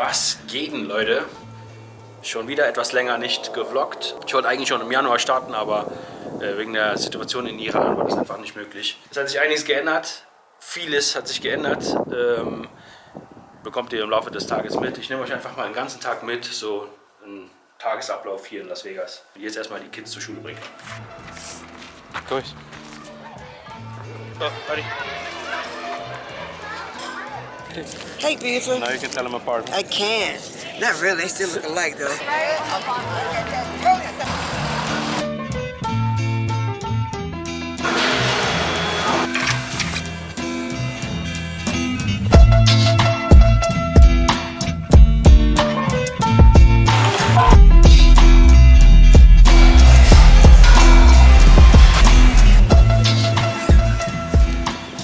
Was geht denn, Leute? Schon wieder etwas länger nicht gevloggt. Ich wollte eigentlich schon im Januar starten, aber wegen der Situation in Iran war das einfach nicht möglich. Es hat sich einiges geändert. Vieles hat sich geändert. Bekommt ihr im Laufe des Tages mit. Ich nehme euch einfach mal einen ganzen Tag mit, so einen Tagesablauf hier in Las Vegas. Und jetzt erstmal die Kids zur Schule bringen. Durch. So, ready. Hey, beautiful. Now you can tell them apart. I can't. Not really. They still look alike, though.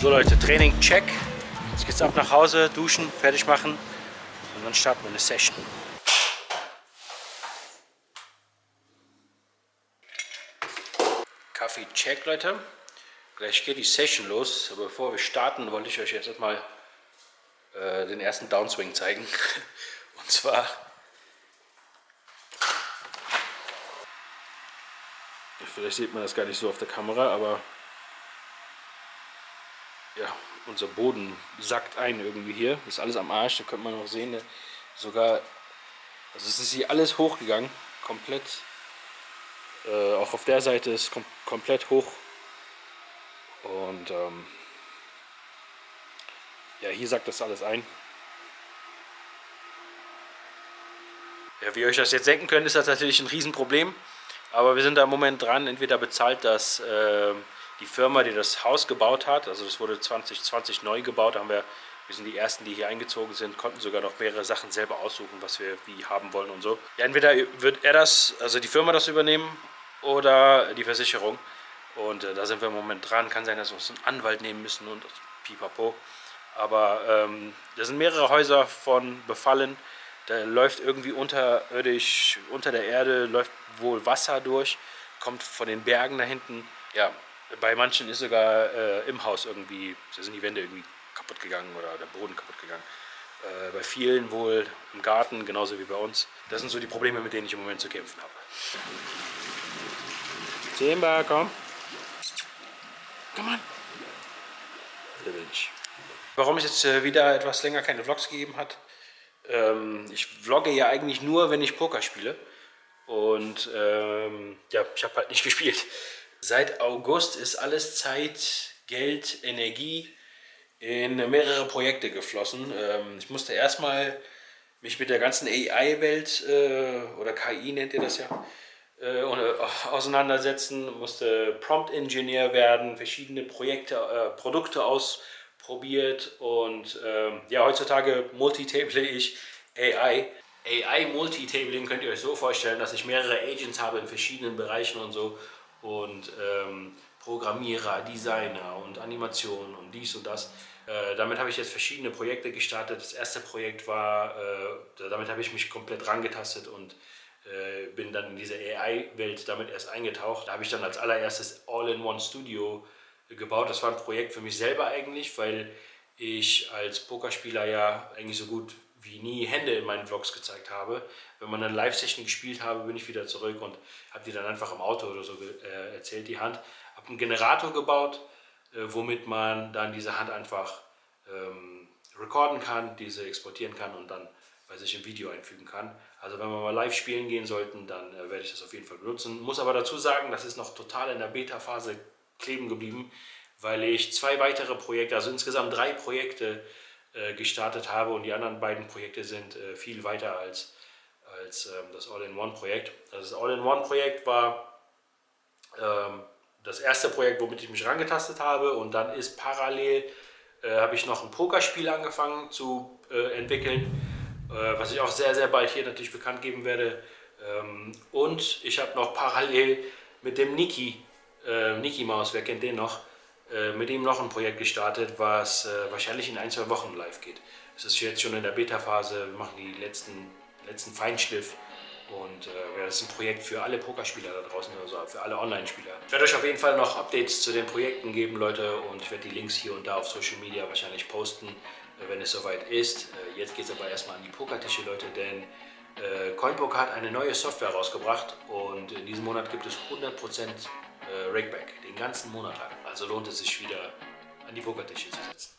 So Leute, Training check. Jetzt geht's ab nach Hause, duschen, fertig machen und dann starten wir eine Session. Kaffee check, Leute. Gleich geht die Session los, aber bevor wir starten, wollte ich euch jetzt erstmal den ersten Downswing zeigen. Und zwar vielleicht sieht man das gar nicht so auf der Kamera, aber ja, unser Boden sackt ein irgendwie hier. Das ist alles am Arsch, da könnte man noch sehen. Sogar, also es ist hier alles hochgegangen, komplett. Auch auf der Seite ist komplett hoch. Und ja, hier sackt das alles ein. Ja, wie ihr euch das jetzt denken könnt, ist das natürlich ein Riesenproblem. Aber wir sind da im Moment dran, entweder bezahlt das die Firma, die das Haus gebaut hat, also das wurde 2020 neu gebaut, wir sind die Ersten, die hier eingezogen sind, konnten sogar noch mehrere Sachen selber aussuchen, was wir wie haben wollen und so. Ja, entweder wird er das, also die Firma das übernehmen oder die Versicherung. Und da sind wir im Moment dran. Kann sein, dass wir uns einen Anwalt nehmen müssen und pipapo. Aber da sind mehrere Häuser von befallen. Da läuft irgendwie unterirdisch, unter der Erde läuft wohl Wasser durch, kommt von den Bergen da hinten. Ja, bei manchen ist sogar im Haus irgendwie, da sind die Wände irgendwie kaputt gegangen oder der Boden kaputt gegangen. Bei vielen wohl im Garten, genauso wie bei uns. Das sind so die Probleme, mit denen ich im Moment zu kämpfen habe. Simba, komm. Komm on. Warum es jetzt wieder etwas länger keine Vlogs gegeben hat? Ich vlogge ja eigentlich nur, wenn ich Poker spiele. Und ja, ich habe halt nicht gespielt. Seit August ist alles Zeit, Geld, Energie in mehrere Projekte geflossen. Ich musste erstmal mich mit der ganzen AI-Welt oder KI nennt ihr das ja, auseinandersetzen, musste Prompt-Engineer werden, verschiedene Produkte ausprobiert und ja, heutzutage multitable ich AI. AI-Multitabling könnt ihr euch so vorstellen, dass ich mehrere Agents habe in verschiedenen Bereichen und so. Und Programmierer, Designer und Animationen und dies und das. Damit habe ich jetzt verschiedene Projekte gestartet. Das erste Projekt war, damit habe ich mich komplett rangetastet und bin dann in diese AI-Welt damit erst eingetaucht. Da habe ich dann als allererstes All-in-One-Studio gebaut. Das war ein Projekt für mich selber eigentlich, weil ich als Pokerspieler ja eigentlich so gut wie nie Hände in meinen Vlogs gezeigt habe. Wenn man eine Live-Session gespielt habe, bin ich wieder zurück und habe die dann einfach im Auto oder so erzählt, die Hand. Habe einen Generator gebaut, womit man dann diese Hand einfach recorden kann, diese exportieren kann und dann bei sich im Video einfügen kann. Also wenn wir mal live spielen gehen sollten, dann werde ich das auf jeden Fall benutzen. Muss aber dazu sagen, das ist noch total in der Beta-Phase kleben geblieben, weil ich 2 weitere Projekte, also insgesamt 3 Projekte gestartet habe und die anderen beiden Projekte sind viel weiter als das All-in-One-Projekt. Also das All-in-One-Projekt war das erste Projekt, womit ich mich rangetastet habe und dann ist parallel, habe ich noch ein Pokerspiel angefangen zu entwickeln, was ich auch sehr, sehr bald hier natürlich bekannt geben werde. Und ich habe noch parallel mit dem Niki Maus, wer kennt den noch, mit ihm noch ein Projekt gestartet, was wahrscheinlich in 1-2 Wochen live geht. Es ist jetzt schon in der Beta-Phase, wir machen die letzten Feinschliff und ja, das ist ein Projekt für alle Pokerspieler da draußen, also für alle Online-Spieler. Ich werde euch auf jeden Fall noch Updates zu den Projekten geben, Leute, und ich werde die Links hier und da auf Social Media wahrscheinlich posten. wenn es soweit ist. Jetzt geht es aber erstmal an die Pokertische, Leute, denn CoinPoker hat eine neue Software rausgebracht und in diesem Monat gibt es 100% Rakeback, den ganzen Monat lang. Also lohnt es sich wieder an die Pokertische zu setzen.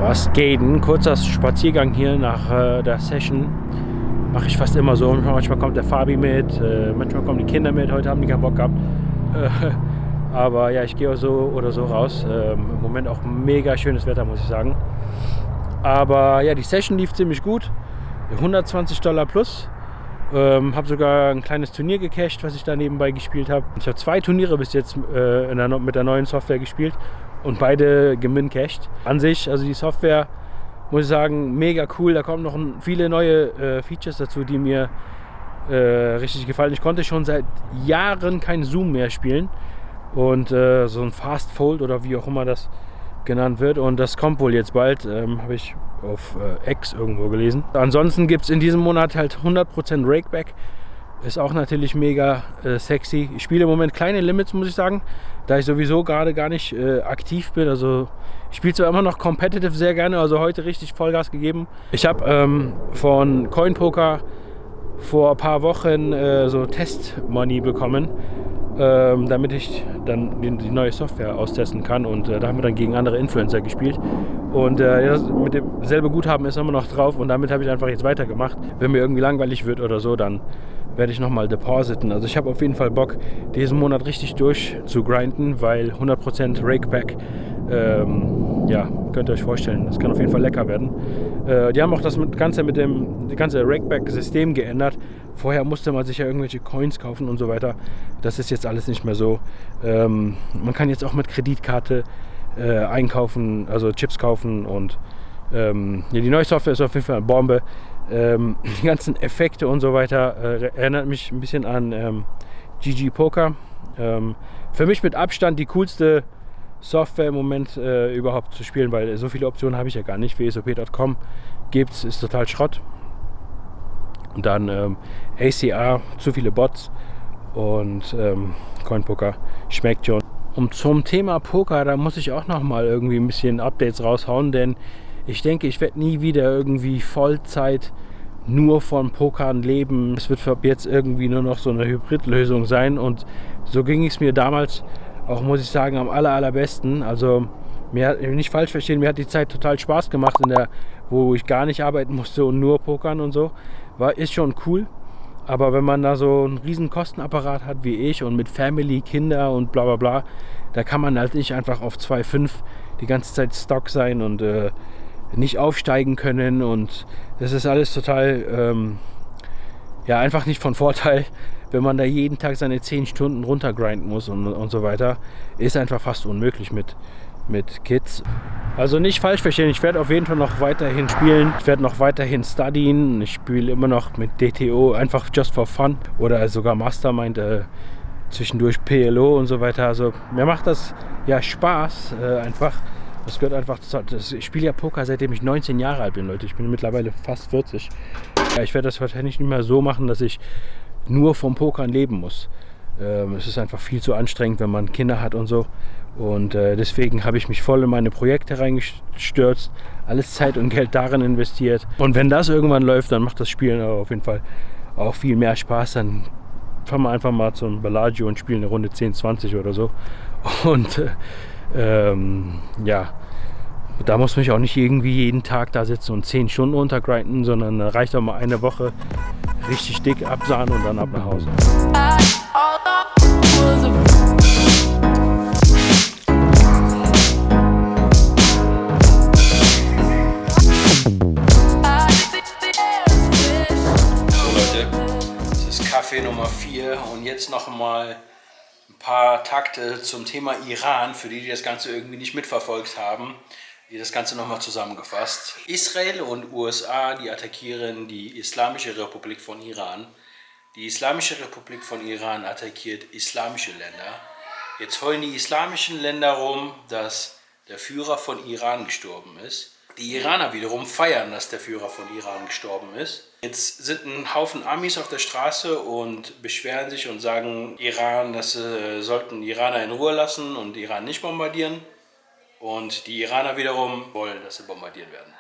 Was geht? Ein kurzer Spaziergang hier nach der Session. Mache ich fast immer so. Manchmal kommt der Fabi mit, manchmal kommen die Kinder mit. Heute haben die keinen Bock gehabt. Aber ja, ich gehe auch so oder so raus. Im Moment auch mega schönes Wetter, muss ich sagen. Aber ja, die Session lief ziemlich gut. $120 plus. Habe sogar ein kleines Turnier gecasht, was ich da nebenbei gespielt habe. Ich habe 2 Turniere bis jetzt mit der neuen Software gespielt und beide gemin-cached. An sich, also die Software, muss ich sagen, mega cool. Da kommen noch viele neue Features dazu, die mir richtig gefallen. Ich konnte schon seit Jahren kein Zoom mehr spielen und so ein Fast Fold oder wie auch immer das genannt wird, und das kommt wohl jetzt bald, habe ich auf X irgendwo gelesen. Ansonsten gibt es in diesem Monat halt 100% Rakeback, ist auch natürlich mega sexy. Ich spiele im Moment kleine Limits, muss ich sagen, da ich sowieso gerade gar nicht aktiv bin. Also ich spiele zwar immer noch competitive sehr gerne, also heute richtig Vollgas gegeben. Ich habe von CoinPoker vor ein paar Wochen so Test-Money bekommen, damit ich dann die neue Software austesten kann, und da haben wir dann gegen andere Influencer gespielt und mit demselben Guthaben ist immer noch drauf, und damit habe ich einfach jetzt weitergemacht. Wenn mir irgendwie langweilig wird oder so, dann werde ich nochmal depositen. Also ich habe auf jeden Fall Bock, diesen Monat richtig durch zu grinden, weil 100% Rakeback, ja, könnt ihr euch vorstellen, das kann auf jeden Fall lecker werden. Die haben auch das ganze Rakeback-System geändert. Vorher musste man sich ja irgendwelche Coins kaufen und so weiter. Das ist jetzt alles nicht mehr so. Man kann jetzt auch mit Kreditkarte einkaufen, also Chips kaufen, und ja, die neue Software ist auf jeden Fall eine Bombe. Die ganzen Effekte und so weiter erinnert mich ein bisschen an GG Poker. Für mich mit Abstand die coolste Software im Moment überhaupt zu spielen, weil so viele Optionen habe ich ja gar nicht. WSOP.com gibt's, ist total Schrott. Und dann ACR, zu viele Bots, und CoinPoker schmeckt schon. Und zum Thema Poker, da muss ich auch noch mal irgendwie ein bisschen Updates raushauen, denn ich denke, ich werde nie wieder irgendwie Vollzeit nur von Pokern leben. Es wird ab jetzt irgendwie nur noch so eine Hybridlösung sein, und so ging es mir damals auch, muss ich sagen, am allerbesten. Also nicht falsch verstehen, mir hat die Zeit total Spaß gemacht, wo ich gar nicht arbeiten musste und nur pokern und so. Ist schon cool. Aber wenn man da so einen riesen Kostenapparat hat wie ich und mit Family, Kinder und bla bla bla, da kann man halt nicht einfach auf 2,5 die ganze Zeit Stock sein und nicht aufsteigen können, und das ist alles total ja, einfach nicht von Vorteil, wenn man da jeden Tag seine 10 Stunden runtergrinden muss und so weiter. Ist einfach fast unmöglich mit Kids. Also nicht falsch verstehen, ich werde auf jeden Fall noch weiterhin spielen, ich werde noch weiterhin studien, ich spiele immer noch mit DTO, einfach just for fun, oder sogar Mastermind, zwischendurch PLO und so weiter. Also mir macht das ja Spaß, einfach. Das gehört einfach dazu. Ich spiele ja Poker, seitdem ich 19 Jahre alt bin, Leute. Ich bin mittlerweile fast 40. Ja, ich werde das wahrscheinlich nicht mehr so machen, dass ich nur vom Pokern leben muss. Es ist einfach viel zu anstrengend, wenn man Kinder hat und so. Und deswegen habe ich mich voll in meine Projekte reingestürzt, alles Zeit und Geld darin investiert. Und wenn das irgendwann läuft, dann macht das Spielen auf jeden Fall auch viel mehr Spaß. Dann fahren wir einfach mal zum Bellagio und spielen eine Runde 10, 20 oder so. Und ja, da muss man sich auch nicht irgendwie jeden Tag da sitzen und 10 Stunden untergrinden, sondern da reicht auch mal eine Woche richtig dick absahnen und dann ab nach Hause. So Leute, das ist Kaffee Nummer 4 und jetzt noch mal ein paar Takte zum Thema Iran, für die das Ganze irgendwie nicht mitverfolgt haben. Hier das Ganze nochmal zusammengefasst. Israel und USA, die attackieren die Islamische Republik von Iran. Die Islamische Republik von Iran attackiert islamische Länder. Jetzt heulen die islamischen Länder rum, dass der Führer von Iran gestorben ist. Die Iraner wiederum feiern, dass der Führer von Iran gestorben ist. Jetzt sind ein Haufen Amis auf der Straße und beschweren sich und sagen Iran, dass sie sollten Iraner in Ruhe lassen und Iran nicht bombardieren. Und die Iraner wiederum wollen, dass sie bombardiert werden.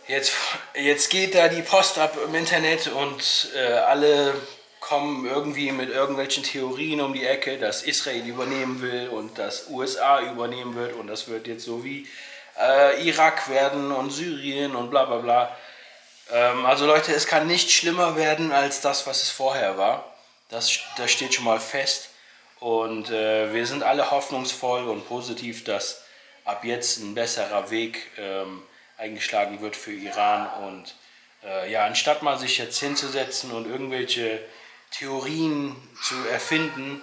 Jetzt geht da die Post ab im Internet und alle kommen irgendwie mit irgendwelchen Theorien um die Ecke, dass Israel übernehmen will und dass USA übernehmen wird und das wird jetzt so wie Irak werden und Syrien und bla bla bla. Also Leute, es kann nicht schlimmer werden als das, was es vorher war. Das steht schon mal fest. Und wir sind alle hoffnungsvoll und positiv, dass ab jetzt ein besserer Weg eingeschlagen wird für Iran. Und ja, anstatt mal sich jetzt hinzusetzen und irgendwelche Theorien zu erfinden,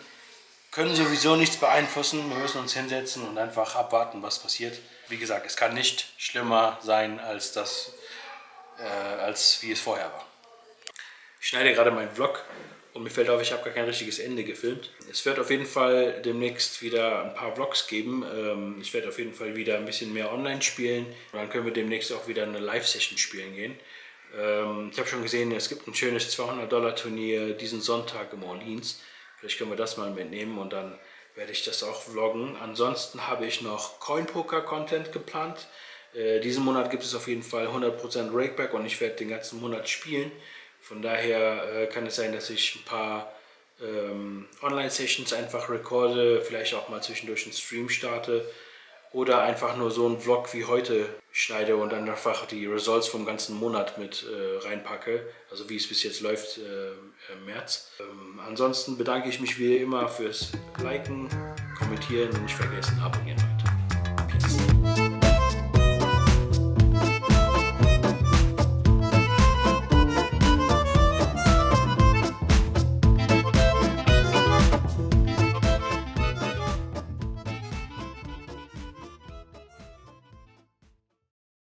können sowieso nichts beeinflussen. Wir müssen uns hinsetzen und einfach abwarten, was passiert. Wie gesagt, es kann nicht schlimmer sein als wie es vorher war. Ich schneide gerade meinen Vlog und mir fällt auf, ich habe gar kein richtiges Ende gefilmt. Es wird auf jeden Fall demnächst wieder ein paar Vlogs geben. Ich werde auf jeden Fall wieder ein bisschen mehr online spielen. Und dann können wir demnächst auch wieder eine Live-Session spielen gehen. Ich habe schon gesehen, es gibt ein schönes $200 Turnier diesen Sonntag in Orleans. Vielleicht können wir das mal mitnehmen und dann werde ich das auch vloggen. Ansonsten habe ich noch Coin-Poker-Content geplant. Diesen Monat gibt es auf jeden Fall 100% Rakeback und ich werde den ganzen Monat spielen. Von daher kann es sein, dass ich ein paar Online-Sessions einfach recorde, vielleicht auch mal zwischendurch einen Stream starte oder einfach nur so einen Vlog wie heute schneide und dann einfach die Results vom ganzen Monat mit reinpacke, also wie es bis jetzt läuft im März. Ansonsten bedanke ich mich wie immer fürs Liken, Kommentieren und nicht vergessen, abonnieren, Leute. Peace.